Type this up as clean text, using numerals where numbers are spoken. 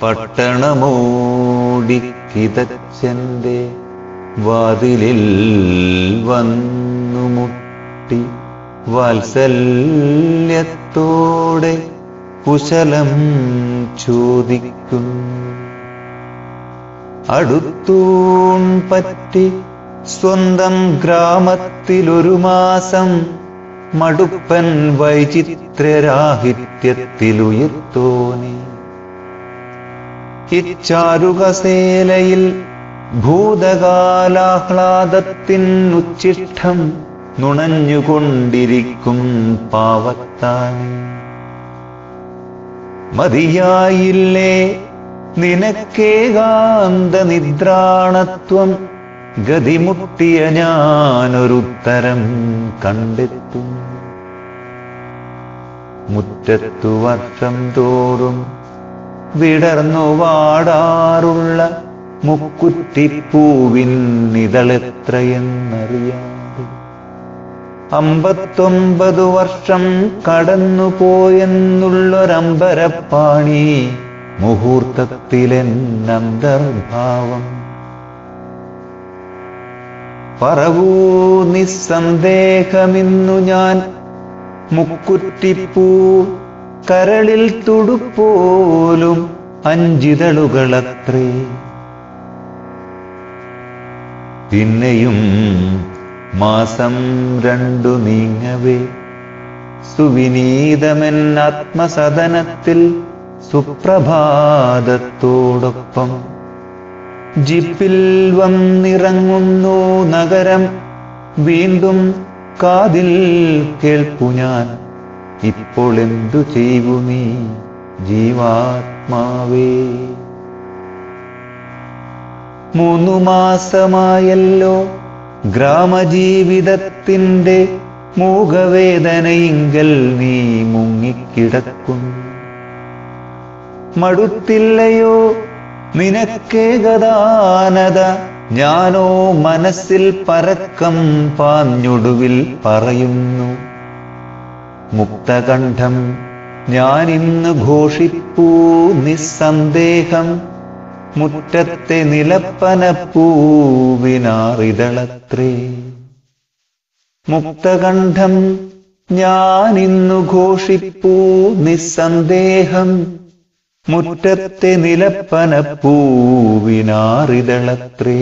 പട്ടണമോടിക്കിതച്ചന്റെ വാതിലിൽ വന്നുമുട്ടി വാത്സല്യത്തോടെ കുശലം ചോദിക്കുന്നു. അടുത്തൂൺ പറ്റി സ്വന്തം ഗ്രാമത്തിലൊരു മാസം മടുപ്പൻ വൈചിത്രരാഹിത്യത്തിലുയർത്തോനെ. ഇച്ചാരുകസേലയിൽ ഭൂതകാലാഹ്ലാദത്തിനുച്ഛിഷ്ടം നുണഞ്ഞുകൊണ്ടിരിക്കും പാവത്താനെ. മതിയായില്ലേ നിനക്കേകാന്ത നിദ്രാണത്വം? ഗതിമുട്ടിയ ഞാനൊരുത്തരം കണ്ടെത്തും. മുറ്റത്തു വർഷം തോറും വിടർന്നു വാടാറുള്ള മുക്കുറ്റിപ്പൂവിൻ ഇതളെത്രയെന്നറിയാതെ 59 വർഷം കടന്നുപോയെന്നുള്ളൊരമ്പരപ്പാണി മുഹൂർത്തത്തിലെന്നന്തർഭാവം. പറവൂ നിസ്സന്ദേഹമിന്നു ഞാൻ മുക്കുറ്റിപ്പൂ കരളിൽ തുടുപ്പോലും അഞ്ചിതളുകളത്രേ. പിന്നെയും മാസം 2 നീങ്ങവേ സുവിനീതമെൻ ആത്മസദനത്തിൽ സുപ്രഭാതത്തോടൊപ്പം ജിപ്പിൽ വന്നിറങ്ങുന്നു നഗരം. വീണ്ടും കാതിൽ കേൾപ്പു ഞാൻ, ഇപ്പോൾ എന്തു ചെയ്യൂ നീ ജീവാത്മാവേ? 3 മാസമായല്ലോ ഗ്രാമജീവിതത്തിന്റെ മൂകവേദനയിങ്കൽ നീ മുങ്ങിക്കിടക്കുന്നു. മടുത്തില്ലയോ നിനക്കേകദാനത? ഞാനോ മനസ്സിൽ പരക്കം പാഞ്ഞൊടുവിൽ പറയുന്നു. മുക്തകണ്ഠം ഞാനിന്ന് ഘോഷിപ്പൂ നിസ്സന്ദേഹം. മുറ്റത്തെ നിലപ്പനപ്പൂവിനാറിതളത്രേ. മുക്തകണ്ഠം ഞാനിന്നു ഘോഷിപ്പൂ നിസ്സന്ദേഹം. മുറ്റത്തെ നിലപ്പനപ്പൂവിനാറിതളത്രേ.